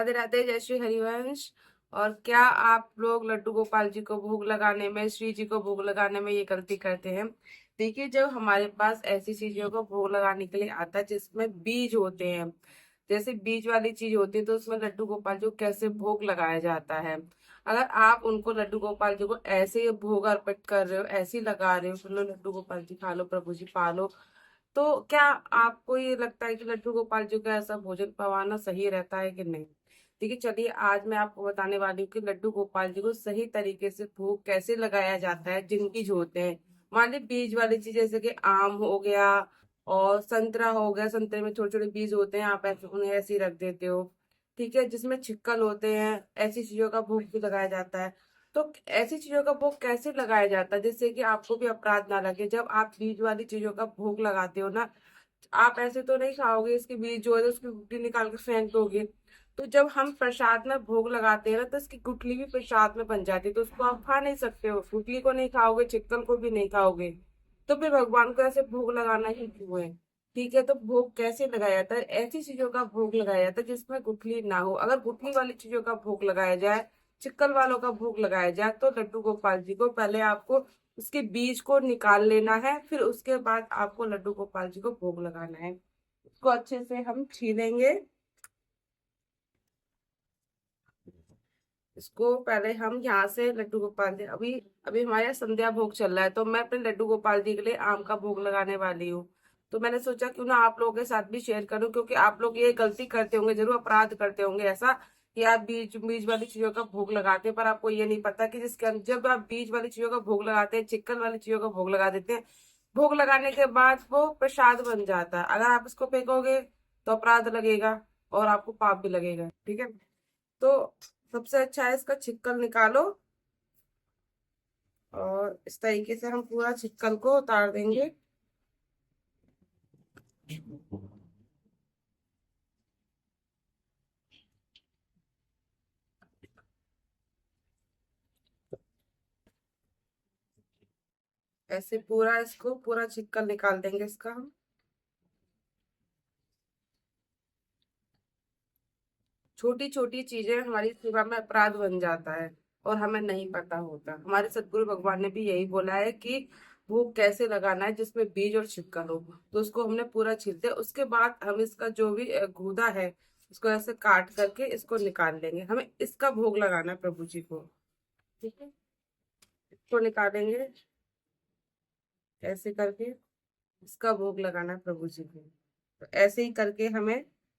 राधे राधे, जय श्री हरिवंश। और क्या आप लोग लड्डू गोपाल जी को भोग लगाने में, श्री जी को भोग लगाने में ये गलती करते हैं? देखिए, जब हमारे पास ऐसी चीजों को भोग लगाने के लिए आता है जिसमें बीज होते हैं, जैसे बीज वाली चीज होती है, तो उसमें लड्डू गोपाल जी को कैसे भोग लगाया जाता है। अगर आप उनको लड्डू गोपाल जी को ऐसे ही भोग अर्पित कर रहे हो, ऐसे ही लगा रहे हो, बोलो लड्डू गोपाल जी खा लो, प्रभु जी पालो, तो क्या आपको ये लगता है कि लड्डू गोपाल जी का ऐसा भोजन पवाना सही रहता है कि नहीं? देखिए, चलिए आज मैं आपको बताने वाली हूँ कि लड्डू गोपाल जी को सही तरीके से भोग कैसे लगाया जाता है। जिनकी जो होते हैं, मान ली बीज वाली चीज, जैसे कि आम हो गया और संतरा हो गया, संतरे में छोटे छोटे बीज होते हैं, आप ऐसे उन्हें ऐसे ही रख देते हो। ठीक है, जिसमें छिक्कल होते हैं, ऐसी चीजों का भोग भी लगाया जाता है। तो ऐसी चीजों का भोग कैसे लगाया जाता है जिससे कि आपको भी अपराध ना लगे? जब आप बीज वाली चीजों का भोग लगाते हो ना, आप ऐसे तो नहीं खाओगे, इसके बीज जो है उसकी गुठली निकाल के फेंक दोगे। तो जब हम प्रसाद में भोग लगाते हैं ना, तो इसकी गुठली भी प्रसाद में बन जाती है, तो उसको आप खा नहीं सकते हो। गुठली को नहीं खाओगे, चिक्कन को भी नहीं खाओगे, तो फिर भगवान को ऐसे भोग लगाना ही क्यों है? ठीक है, तो भोग कैसे लगाया जाता है? ऐसी चीजों का भोग लगाया जाता है जिसमें गुठली ना हो। अगर गुठली वाली चीजों का भोग लगाया जाए, चिक्कल वालों का भोग लगाया जाए, तो लड्डू गोपाल जी को पहले आपको उसके बीज को निकाल लेना है, फिर उसके बाद आपको लड्डू गोपाल जी को भोग लगाना है। इसको अच्छे से हम छीलेंगे। इसको पहले हम यहाँ से लड्डू गोपाल जी, अभी अभी हमारे यहाँ संध्या भोग चल रहा है, तो मैं अपने लड्डू गोपाल जी के लिए आम का भोग लगाने वाली हूँ। तो मैंने सोचा क्यों ना आप लोगों के साथ भी शेयर करूँ, क्योंकि आप लोग ये गलती करते होंगे, जरूर अपराध करते होंगे ऐसा, कि आप बीज बीज वाली चीजों का भोग लगाते हैं, पर आपको ये नहीं पता कि जब आप बीज वाली चीजों का भोग लगाते हैं, चिक्कन वाली चीजों का भोग लगा देते हैं, भोग लगाने के बाद वो प्रसाद बन जाता है। अगर आप इसको फेंकोगे तो अपराध लगेगा और आपको पाप भी लगेगा। ठीक है, तो सबसे अच्छा है इसका छिक्कल निकालो, और इस तरीके से हम पूरा छिक्कल को उतार देंगे। ऐसे पूरा इसको पूरा छिक्कल निकाल देंगे इसका हम। छोटी छोटी चीजें हमारी सेवा में अपराध बन जाता है और हमें नहीं पता होता। हमारे सदगुरु भगवान ने भी यही बोला है कि भोग कैसे लगाना है जिसमें बीज और छिक्कल हो। तो उसको हमने पूरा छीलते हैं, उसके बाद हम इसका जो भी गूदा है, उसको ऐसे काट करके इसको निकाल लेंगे। हमें इसका भोग लगाना है प्रभु जी को। ठीक है, इसको निकालेंगे ऐसे करके, इसका भोग लगाना है प्रभु जी को। तो ऐसे ही करके हमें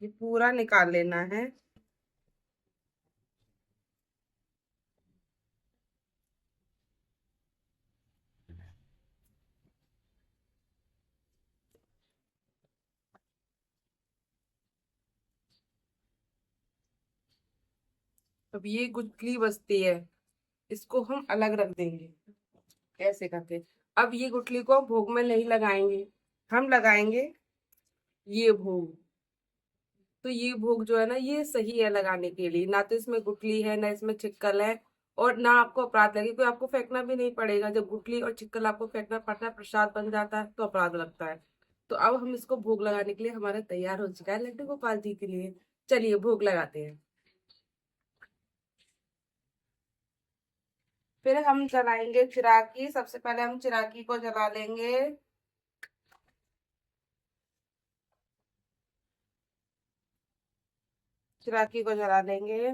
ये पूरा निकाल लेना है। अब ये गुठली बचती है, इसको हम अलग रख देंगे ऐसे करके। अब ये गुठली को भोग में नहीं लगाएंगे, हम लगाएंगे ये भोग। तो ये भोग जो है ना, ये सही है लगाने के लिए, ना तो इसमें गुठली है, ना इसमें छिक्कल है, और ना आपको अपराध लगे, कोई आपको फेंकना भी नहीं पड़ेगा। जब गुठली और छिक्कल आपको फेंकना पड़ता है, प्रसाद बन जाता है, तो अपराध लगता है। तो अब हम इसको भोग लगाने के लिए हमारा तैयार हो चुका है लड्डू गोपाल जी के लिए। चलिए भोग लगाते हैं। फिर हम जलाएंगे चिरागी। सबसे पहले हम चिरागी को जला लेंगे। चिरागी को जला लेंगे।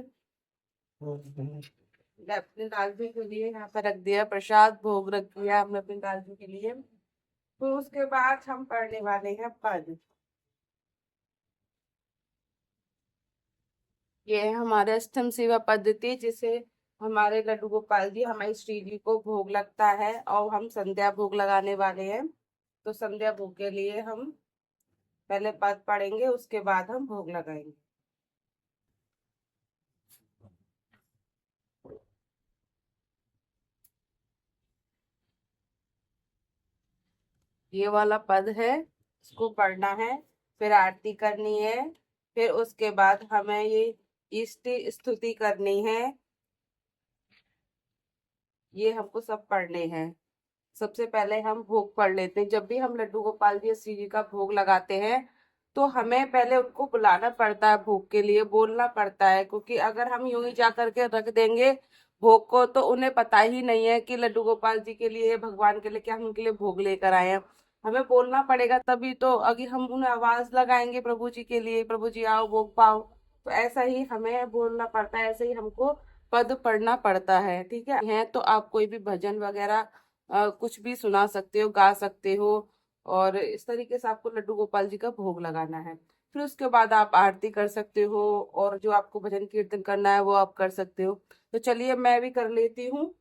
मैं अपने दालजी के लिए यहाँ पर रख दिया प्रसाद, भोग रख दिया हमने अपने दालजी के लिए। तो उसके बाद हम पढ़ने वाले हैं पद। ये है हमारे अष्टम सेवा पद्धति, जिसे हमारे लड्डू गोपाल जी, हमारी श्री जी को भोग लगता है, और हम संध्या भोग लगाने वाले हैं। तो संध्या भोग के लिए हम पहले पद पढ़ेंगे, उसके बाद हम भोग लगाएंगे। ये वाला पद है, इसको पढ़ना है, फिर आरती करनी है, फिर उसके बाद हमें ये इष्ट स्तुति करनी है। ये हमको सब पढ़ने हैं। सबसे पहले हम भोग पढ़ लेते हैं। जब भी हम लड्डू गोपाल जी श्री जी का भोग लगाते हैं, तो हमें पहले उनको बुलाना पड़ता है भोग के लिए, बोलना पड़ता है, क्योंकि अगर हम यूं ही जा करके रख देंगे भोग को तो उन्हें पता ही नहीं है कि लड्डू गोपाल जी के लिए, भगवान के लिए क्या हम उनके लिए भोग लेकर आए हैं। हमें बोलना पड़ेगा, तभी तो अगर हम उन्हें आवाज लगाएंगे प्रभु जी के लिए, प्रभु जी आओ भोग पाओ, तो ऐसा ही हमें बोलना पड़ता है, ऐसे ही हमको पद पढ़ना पड़ता है। ठीक है तो आप कोई भी भजन वगैरह कुछ भी सुना सकते हो, गा सकते हो, और इस तरीके से आपको लड्डू गोपाल जी का भोग लगाना है। फिर उसके बाद आप आरती कर सकते हो, और जो आपको भजन कीर्तन करना है वो आप कर सकते हो। तो चलिए मैं भी कर लेती हूँ।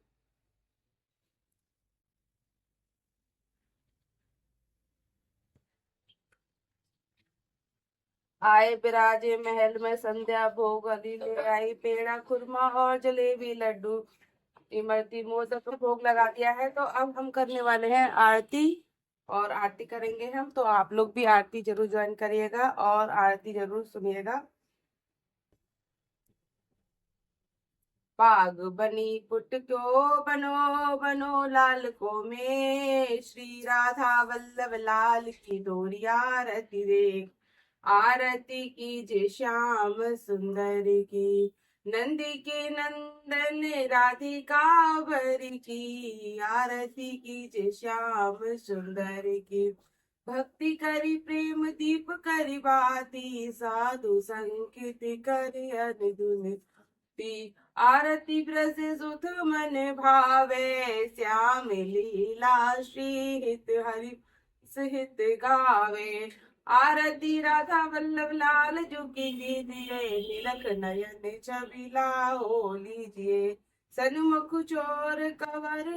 आए बिराजे महल में संध्या भोग, अली ले आई पेड़ा खुरमा और जलेबी लड्डू, इमरती मोदक भोग लगा दिया है। तो अब हम करने वाले हैं आरती, और आरती करेंगे हम, तो आप लोग भी आरती जरूर ज्वाइन करिएगा और आरती जरूर सुनिएगा। पाग बनी पुट क्यों बनो बनो लाल को में, श्री राधा वल्लभ लाल की डोरी आरती देख, आरती कीजे श्याम सुंदर की, नंदी के नंदन राधिका भरी की, आरती कीजे श्याम सुंदर की, भक्ति करी प्रेम दीप करी बाती, साधु संकीर्ति करी अनुधुन ती, आरती ब्रज सुत मन भावे, श्याम लीला श्री हित हरि सहित गावे, आरती राधा वल्लभ लाल जो की लीजिए, तिलक नयन छबिला हो लीजिए, सन्मुख चोर कवर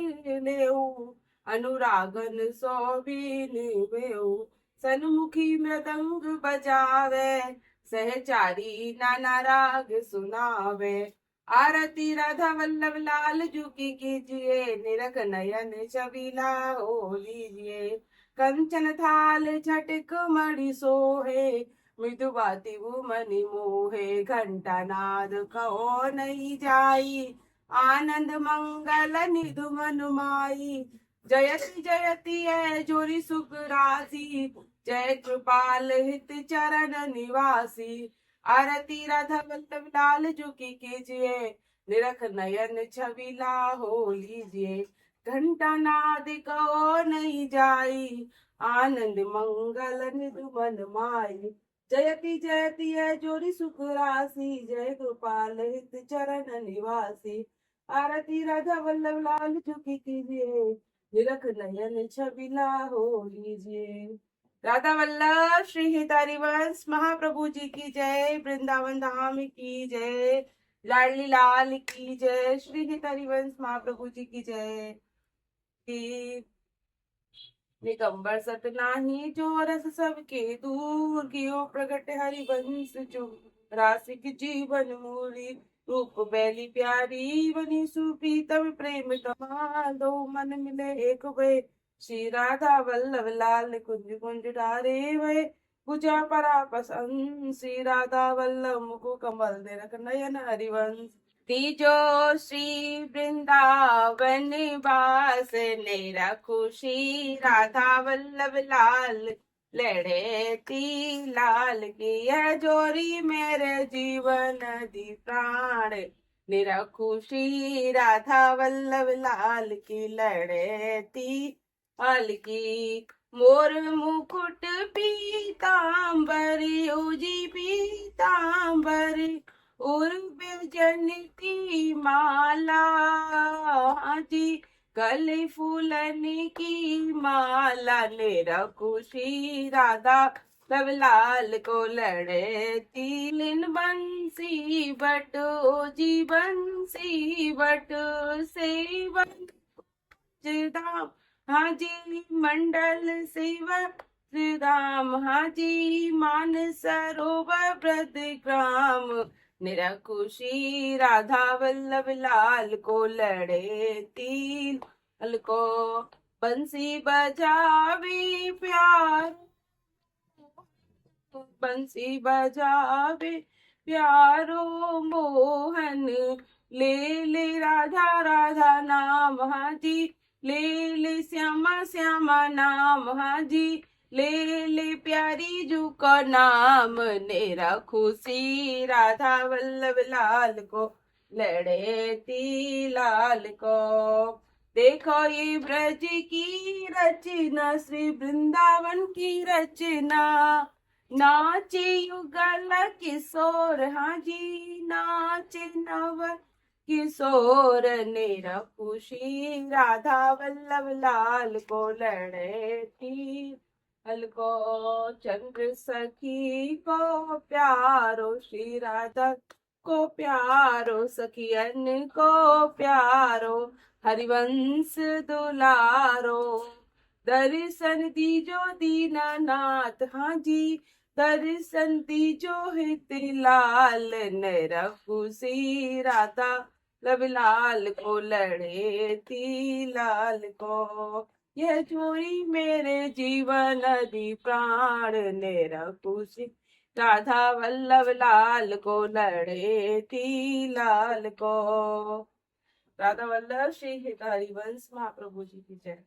लेऊ, अनुरागन सोबीन बेऊ, सन्मुखी मृदंग बजावे, सहचारी नाना राग सुनावे, आरती राधा वल्लभ लाल जू की कीजिए, निरख नयन छबीला हो लीजिए, कंचन थाल झटक मणि सोहे, मृदुबाती मणि मोहे, घंटा नाद कहो नहीं जाई, आनंद मंगल निधु मन माई, जयति जयति है जोरी सुख राशि, जय कृपाल हित चरण निवासी, आरती राधा वल्लभ लाल जो की कीजिए, निरख नयन छबिला हो लीजिए, घंटा नाद कहो नहीं जाई, आनंद मंगल निधु मन माई, जयति जयति है जोरी सुख राशि, जय गोपाल हित चरण निवासी, आरती राधा वल्लभ लाल जो की कीजिए, निरख नयन छबिला हो लीजिए। राधा वल्लभ श्री हितारिवंश महाप्रभु जी की जय, वृंदावन धाम की जय, लाडली लाल की जय, श्री हितारिवंश महाप्रभु जी की जय। की निकम्बर सत नाही जो रस सबके दूर, कियो प्रगट हरिवंश जो रासिक जीवन मूली, रूप बैली प्यारी बनी सुप्रीतम प्रेम कमाल, दो मन मिले एक वे, श्री राधा वल्लभ लाल कुंज कुंज डारे वे, पूजा परा पसंद, श्री राधा वल्लभ मुकु कमल निरख नयन हरिवंश, तीजो श्री वृंदावन वास ने खुशी, राधा वल्लभ लाल लड़े ती लाल की, यह जोरी मेरे जीवन दी प्राण, निरखुशी राधा वल्लभ लाल की लड़े ती लाल की, मोर मुकुट पीताम्बरी उजी पीताम्बरी, उर्वजन की माला जी, कली फूलन की माला, निरखुशी राधा वल्लभ लाल को लड़े तीन बंसी बट जी बंसी बट से धाम हाजी मंडल सेवा राम, हाजी मान सरोवर ब्रद ग्राम, निरखुशी राधा वल्लभ लाल को लड़े तीन को, बंसी बजावे प्यार, बंसी बजावे प्यारो मोहन, ले ले राधा राधा नाम हाजी, ले ले श्यामा श्यामा नाम हाजी, ले ले प्यारी जू का नाम नेरा खुशी राधा वल्लभ लाल को लड़े ती लाल को। देखो ये ब्रज की रचना श्री वृंदावन की रचना, नाचे युगल किशोर हाँ जी नाचे नव किशोर नेरा खुशी राधा वल्लभ लाल को लड़े थी हलको चंद्र सखी को प्यारो श्री राधा को प्यारो सखियन को प्यारो हरिवंश दुलारो। दर्शन दीजो दीनानाथ हाँ जी दर्शन दीजो हित लाल नैरा खुशी राधा लब लाल को लड़े थी लाल को। यह चोरी मेरे जीवन दी प्राण नेरा खुशी राधा वल्लभ लाल को लड़े थी लाल को। राधा वल्लभ श्री हरिवंश महाप्रभु जी की जय।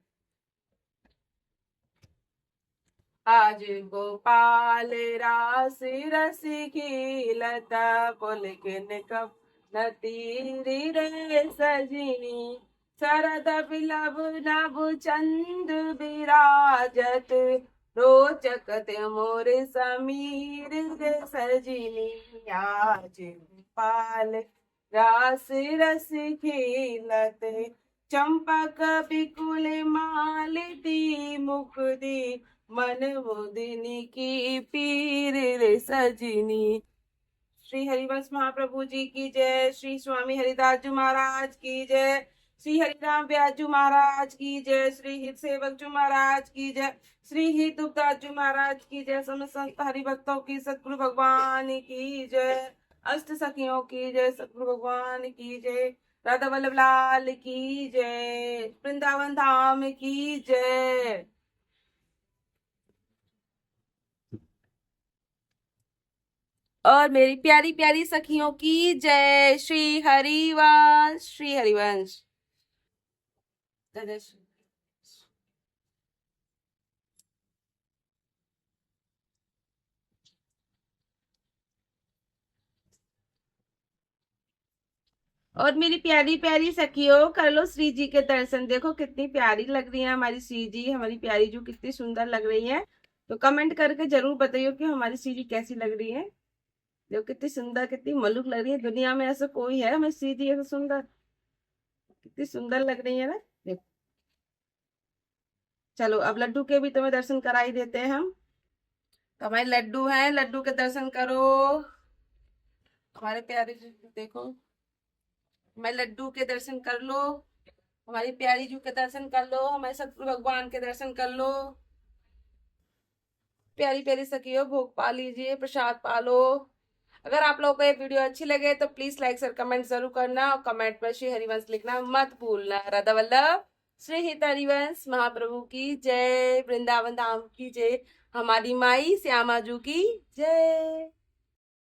आज गोपाल रास रस खिलता पुलकिन कब नतीरी रे सजनी, शरद बिलव नभ चंद विराजत रोचक ते मोर समीर रे सजनी। आज गोपाल रास रस खिलत चंपक बिकुल मालती मुकुदी मन मोदिनी की पीर रे सजनी। श्री हरिवंश महाप्रभु जी की जय। श्री स्वामी हरिदास जी महाराज की जय। श्री हरिराम व्यास जी महाराज की जय। श्री हित सेवक जी महाराज की जय। श्री हित दुपदास जी महाराज की जय। समस्त संत हरिभक्तों की सतगुरु भगवान की जय। अष्ट सखियों की जय। सतगुरु भगवान की जय। राधा वल्लभ लाल की जय। वृंदावन धाम की जय। और मेरी प्यारी प्यारी सखियों की जय। श्री हरिवंश श्री हरिवंश। और मेरी प्यारी प्यारी सखियों कर लो श्री जी के दर्शन। देखो कितनी प्यारी लग रही है हमारी श्री जी, हमारी प्यारी जो कितनी सुंदर लग रही है। तो कमेंट करके जरूर बताइए कि हमारी श्री जी कैसी लग रही है। देखो कितनी सुंदर कितनी मलुक लग रही है। दुनिया में ऐसा कोई है हमारी श्री जी ऐसा सुंदर, कितनी सुंदर लग रही है ना। देखो चलो अब लड्डू के भी तुम्हें दर्शन करा ही देते हैं हम। तो हमारे लड्डू हैं, लड्डू के दर्शन करो हमारे प्यारे जी। देखो हमारे लड्डू के दर्शन कर लो, हमारी प्यारी जी के दर्शन कर लो, हमारे सतगुरु भगवान के दर्शन कर लो। प्यारी प्यारी सखियों भोग पा लीजिए, प्रसाद पालो। अगर आप लोगों को ये वीडियो अच्छी लगे तो प्लीज लाइक और कमेंट जरूर करना और कमेंट में श्री हरिवंश लिखना मत भूलना। राधा वल्लभ श्री हित हरिवंश महाप्रभु की जय। वृंदावन धाम की जय। हमारी माई श्यामाजू की जय।